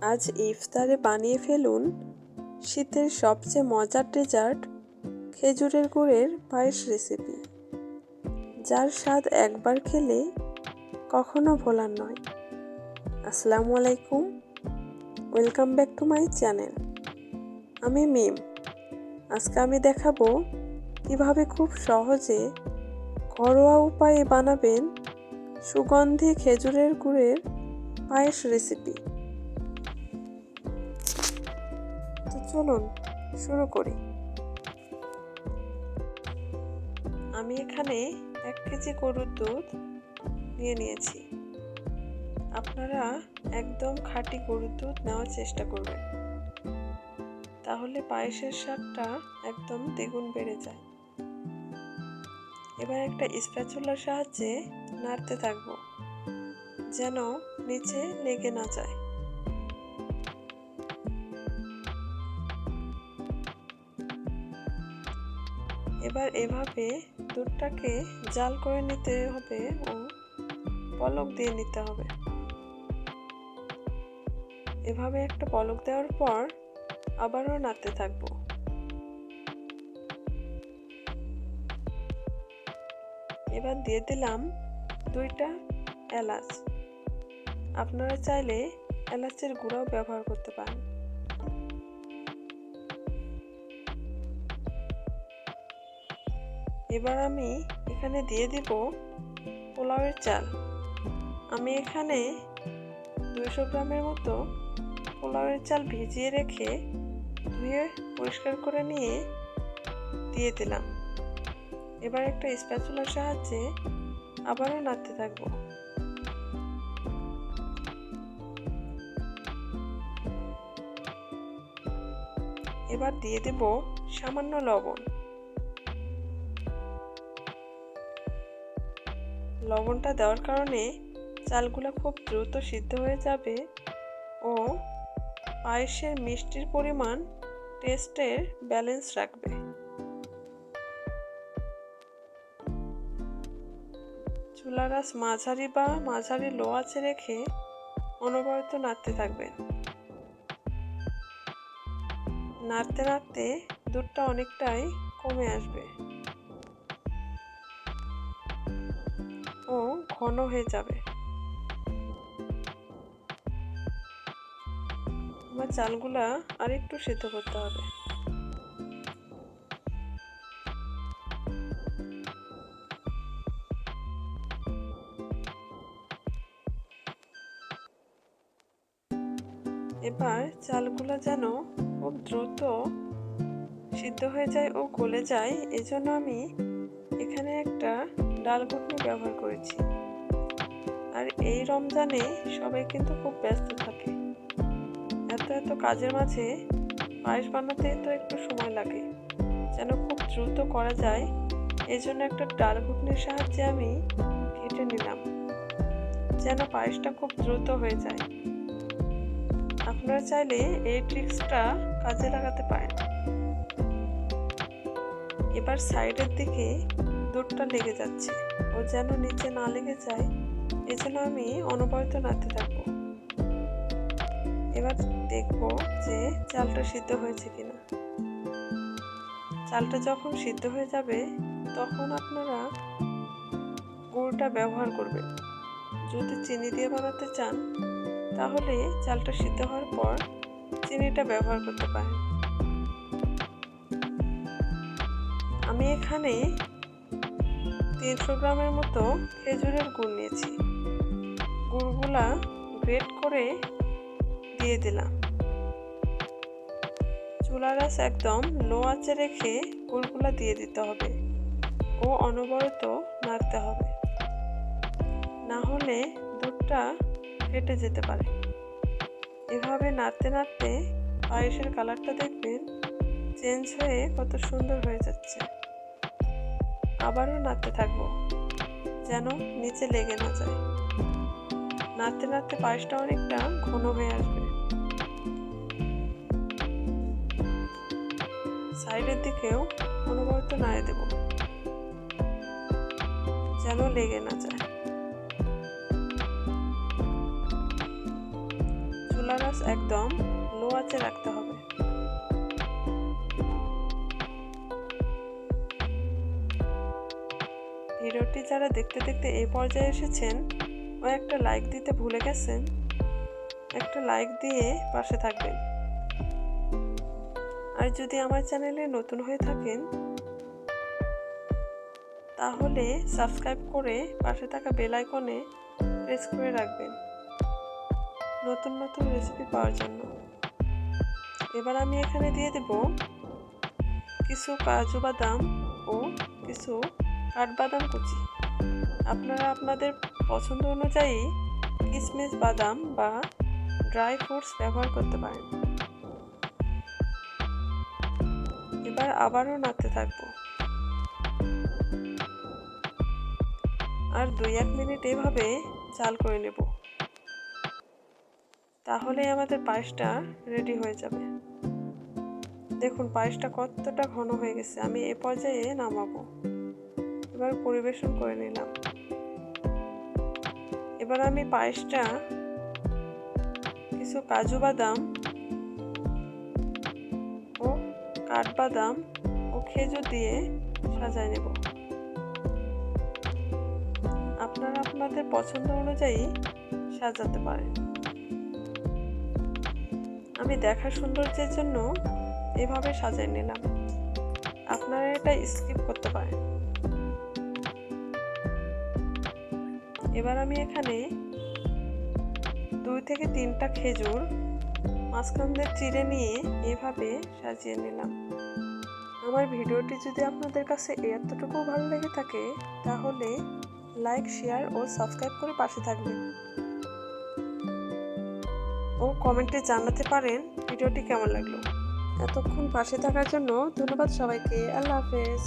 আজ ইফতারে বানিয়ে ফেলুন শীতের সবচেয়ে মজার ডেজার্ট খেজুরের গুড়ের পায়েস রেসিপি, যার স্বাদ একবার খেলে কখনো ভোলার নয়। আসসালামু আলাইকুম, welcome back to my channel. আমি মিম। আজকে আমি দেখাবো কিভাবে খুব সহজে ঘরোয়া উপায়ে বানাবেন সুগন্ধি খেজুরের গুড়ের পায়েস রেসিপি। তো চলুন শুরু করি। আমি এখানে 1 কেজি গরুর দুধ নিয়ে নিয়েছি। আপনারা একদম খাঁটি গরুর দুধ নেওয়ার চেষ্টা করবেন, তাহলে পায়েসের স্বাদটা একদম দ্বিগুণ বেড়ে যায়। এবার একটা স্প্যাচুলার সাহায্যে নাড়তে থাকবো যেন নিচে লেগে না যায়। এবার এভাবে দুধটাকে জাল করে নিতে হবে ও পলক দিয়ে নিতে হবে। এভাবে একটা পলক দেওয়ার পর আবারও নাড়তে থাকবো। এবার দিয়ে দিলাম 2টা এলাচ। আপনারা চাইলে এলাচের গুঁড়াও ব্যবহার করতে পারেন। এবার আমি এখানে দিয়ে দিব পোলাওয়ের চাল। আমি এখানে 200 গ্রামের মতো পোলাওয়ের চাল ভিজিয়ে রেখে ধুয়ে পরিষ্কার করে নিয়ে দিয়ে দিলাম। এবার একটা স্প্যাচুলার সাহায্যে আবারও নাড়তে থাকবো। এবার দিয়ে দেব সামান্য লবণ। লবণটা দেওয়ার কারণে চালগুলো খুব দ্রুত সিদ্ধ হয়ে যাবে ও পায়েসের মিষ্টির পরিমাণ টেস্টের ব্যালেন্স রাখবে। চুলার আঁচ মাঝারি বা মাঝারি লো আঁচে রেখে অনবরত নাড়তে থাকবেন। নাড়তে নাড়তে দুধটা অনেকটাই কমে আসবে ও ঘন হয়ে যাবে। আমার চালগুলা আর একটু সিদ্ধ করতে হবে। এবার চালগুলা যেন খুব দ্রুত সিদ্ধ হয়ে যায় ও গলে যায়, এজন্য আমি এখানে একটা ডাল ঘুটনি ব্যবহার করেছি। আর এই রমজানে সবাই কিন্তু খুব ব্যস্ত থাকে। এত কাজের মাঝে পায়েস বানাতে তো একটু সময় লাগে, যেন খুব দ্রুত করা যায়, এই জন্য একটা ডাল ঘুটনির সাহায্যে আমি ঘেটে নিলাম যেন পায়েসটা খুব দ্রুত হয়ে যায়। আপনারা চাইলে এই ট্রিক্সটা কাজে লাগাতে পারেন। এবার সাইডের দিকে দুধটা লেগে যাচ্ছে ও যেন নিচে না লেগে যায়, এজন্য আমি অনবরত নাড়তে থাকবো। এবার দেখবো যে চালটা সিদ্ধ হয়েছে কিনা। চালটা যখন সিদ্ধ হয়ে যাবে তখন আপনারা গুড়টা ব্যবহার করবেন। যদি চিনি দিয়ে বানাতে চান তাহলে চালটা সিদ্ধ হওয়ার পর চিনিটা ব্যবহার করতে পারেন। আমি এখানে 300 গ্রামের মতো খেজুরের গুড় নিয়েছি। গুড়গুলা গ্রেট করে দিয়ে দিলাম। চুলার আঁচ একদম লো আঁচে রেখে গুড়গুলা দিয়ে দিতে হবে ও অনবরত নাড়তে হবে, না হলে দুধটা ফেটে যেতে পারে। এভাবে নাড়তে নাড়তে পায়েসের কালারটা দেখবেন চেঞ্জ হয়ে কত সুন্দর হয়ে যাচ্ছে। আবারও নাড়তে থাকবো যেন নিচে লেগে না যায়। নাড়তে নাড়তে পায়েসটা অনেকটা ঘন হয়ে আসবে। সাইডের দিকেও অনবরত নাড়িয়ে দেব যেন লেগে না যায়। চুলার আঁচ একদম লো আঁচে রাখতে হবে। ভিডিওটি যারা দেখতে দেখতে এই পর্যায়ে এসেছেন ও একটা লাইক দিতে ভুলে গেছেন, একটা লাইক দিয়ে পাশে থাকবেন। আর যদি আমার চ্যানেলে নতুন হয়ে থাকেন তাহলে সাবস্ক্রাইব করে পাশে থাকা বেল আইকনে প্রেস করে রাখবেন নতুন নতুন রেসিপি পাওয়ার জন্য। এবার আমি এখানে দিয়ে দেব কিছু কাজু বাদাম ও কিছু কাঠবাদাম কুচি। আপনারা আপনাদের পছন্দ অনুযায়ী কিশমিশ, বাদাম বা ড্রাই ফ্রুটস ব্যবহার করতে পারেন। এবার আবারও নাড়তে থাকবো আর 2-1 মিনিট এভাবে জাল করে নেব, তাহলে আমাদের পায়েসটা রেডি হয়ে যাবে। দেখুন পায়েসটা কতটা ঘন হয়ে গেছে। আমি এ পর্যায়ে নামাবো। এবার পরিবেশন করে নিলাম। এবার আমি পায়েসটা কিছু কাজু বাদাম ও কাঠবাদাম ও খেজুর দিয়ে সাজায় নেব। আপনারা আপনাদের পছন্দ অনুযায়ী সাজাতে পারেন। আমি দেখার সৌন্দর্যের জন্য এভাবে সাজিয়ে নিলাম, আপনারা এটা স্কিপ করতে পারেন। এবার আমি এখানে 2 থেকে 3টা খেজুর মাঝখান দিয়ে চিড়ে নিয়ে এভাবে সাজিয়ে নিলাম। আমার ভিডিওটি যদি আপনাদের কাছে এতটুকু ভালো লেগে থাকে তাহলে লাইক, শেয়ার ও সাবস্ক্রাইব করে পাশে থাকবেন ও কমেন্টে জানাতে পারেন ভিডিওটি কেমন লাগলো। এতক্ষণ পাশে থাকার জন্য ধন্যবাদ সবাইকে। আল্লাহ হাফেজ।